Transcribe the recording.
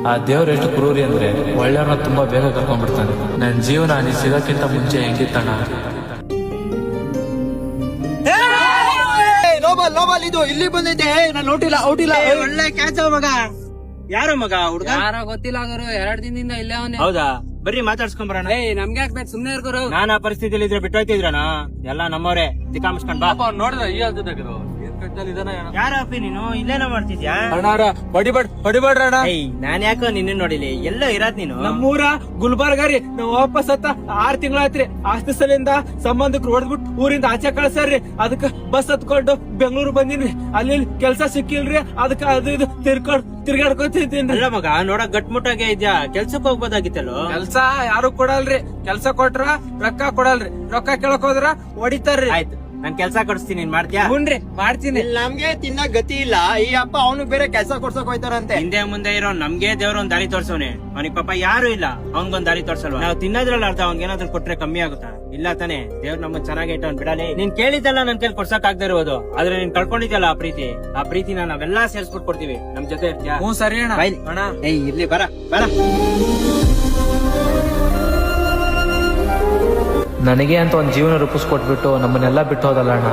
ಆ ದೇವ್ರ ಎಷ್ಟು ಕ್ರೂರಿ ಅಂದ್ರೆ ಒಳ್ಳೆಯವ್ರನ್ನ ತುಂಬಾ ಬೇಗ ಕರ್ಕೊಂಡ್ಬಿಡ್ತಾನೆ. ನನ್ ಜೀವನ ನೀ ಸಿಗಕ್ಕಿಂತ ಮುಂಚೆ ಹೆಂಗಿತ್ತಣ್ಣ? ಲೋಬಲ್ ಇದು ಇಲ್ಲಿ ಬಂದಿದ್ದೆ, ನಾನು ಔಟಿಲ್ಲ. ಒಳ್ಳೆ ಕ್ಯಾಚ್ ಮಗ. ಯಾರು ಮಗ ಹುಡುಗ? ಯಾರೋ ಗೊತ್ತಿಲ್ಲ ಗುರು, 2 ದಿನದಿಂದ ಇಲ್ಲೇ ಅವನೇ. ಹೌದಾ, ಬರ್ರಿ ಮಾತಾಡ್ಸ್ಕೊಂಡ್ ಬರೋಣ. ನಮ್ಗೆ ಯಾಕೆ ಸುಮ್ನೆ ಗುರು. ನಾನ್ ಆ ಪರಿಸ್ಥಿತಿಯಲ್ಲಿ ಇದ್ರೆ ಬಿಟ್ಟೋಯ್ತಿದ್ರಣ ಎಲ್ಲ ನಮ್ಮವ್ರೆ ದಿಕ್ಕಾಮಿಸ್ಕೊಂಡ್ ಬಾ. ನೋಡಿದ್ರೆ ಈ ಅಲ್ದಿದ್ದಾಗಿರೋ ಏನ್ ಕಟ್ಟಲ್ಲಿ ಇದಾನ? ಯಾರಪ್ಪಿ ನೀನು ಇಲ್ಲೇನ ಮಾಡ್ತಿದ್ಯಾ? ಅಣ್ಣಾರ ಹೊಡಿಬೇಡ್ರಣ. ನಾನ್ ಯಾಕೋ ನಿನ್ನ ನೋಡಿಲಿ, ಎಲ್ಲೋ ಇರಾತ್ ನೀನು. ನಮ್ಮೂರ ಗುಲ್ಬರ್ಗ ರೀ. ನಾವ್ ವಾಪಸ್ 6 ತಿಂಗಳಾಯ್ತ್ರಿ. ಆಸ್ತಿ ಸಲಿಂದ ಸಂಬಂಧಕ್ ಹೊಡೆದ್ಬಿಟ್ಟು ಊರಿಂದ ಆಚೆ ಕಳ್ಸಾರ್ರಿ. ಅದಕ್ಕ ಬಸ್ ಹತ್ಕೊಂಡು ಬೆಂಗಳೂರು ಬಂದಿನ್ರಿ. ಅಲ್ಲಿ ಕೆಲ್ಸ ಸಿಕ್ಕಿಲ್ರಿ. ಅದಕ್ಕ ಅದು ಇದು ತಿರ್ಗಾಡ್ಕೊತಿದ್ದೀನಿ. ಅಲ್ಲ ಮಗ, ನೋಡಕ್ ಗಟ್ಮುಟ್ಟಾಗೆ ಇದ್ಯಾ, ಕೆಲ್ಸಕ್ ಹೋಗ್ಬೋದಾಗಿತ್ತಲ್ಲೋ. ಕೆಲ್ಸ ಯಾರು ಕೊಡಲ್ರಿ. ಕೆಲ್ಸ ಕೊಟ್ರ ರೊಕ್ಕ ಕೊಡಲ್ರಿ. ರೊಕ್ಕ ಕೇಳಕ್ ಹೋದ್ರ ಹೊಡಿತಾರ್ರಿ. ಆಯ್ತು, ನಾನ್ ಕೆಲ್ಸ ಕೊಡಿಸ್ತೀನಿ, ನೀನ್ ಮಾಡ್ತೀಯಾ? ಹುನ್ರಿ, ಮಾಡ್ತೀನಿ. ನಮ್ಗೆ ತಿನ್ನ ಗತಿ ಇಲ್ಲ. ಈ ಅಪ್ಪ ಅವನಿಗೆ ಬೇರೆ ಕೆಲಸ ಕೊಡ್ಸಕ್ ಹೋಯ್ತಾರಂತೆ. ಹಿಂದೆ ಮುಂದೆ ಇರೋ ನಮ್ಗೆ ದೇವ್ರ ಒಂದ್ ದಾರಿ ತೋರ್ಸವ್ನೆ. ಅವನಿಗೆ ಪಾಪ ಯಾರು ಇಲ್ಲ, ಅವನ್ಗೊಂದ್ ದಾರಿ ತೋರ್ಸಲ್ವಾ? ನಾವು ತಿನ್ನೋದ್ರಲ್ಲಿ ಅರ್ಧ ಅವ್ನಿಗೇನಾದ್ರೂ ಕೊಟ್ರೆ ಕಮ್ಮಿ ಆಗುತ್ತಾ? ಇಲ್ಲ ತಾನೆ, ದೇವ್ರ ನಮ್ಮನ್ ಚೆನ್ನಾಗಿ ಇಟ್ಟವನ್ ಬಿಡಲಿ. ನೀನ್ ಕೇಳಿದ್ದಲ್ಲ ನನ್ ಕೈಲಿ ಕೊಡ್ಸಕ್ ಆಗದೆ ಇರೋದು, ಆದ್ರೆ ನೀನ್ ಕಳ್ಕೊಂಡಿದ್ಯಲ್ಲ ಆ ಪ್ರೀತಿನ ನಾವೆಲ್ಲಾ ಸೇರ್ಸ್ಬಿಟ್ಟು ಕೊಡ್ತೀವಿ. ನಮ್ ಜೊತೆ ಇರ್ತೀಯಾ? ಹ್ಞೂ ಸರಿ ಅಣ್ಣ. ಬಾಯ್. ಏಯ್ ಇರ್ಲಿ, ಬರ. ನನಗೆ ಅಂತ ಒಂದ್ ಜೀವನ ರೂಪಿಸ್ಕೊಟ್ಬಿಟ್ಟು ನಮ್ಮನ್ನೆಲ್ಲ ಬಿಟ್ಟು ಹೋದಲ್ಲ ಅಣ್ಣ.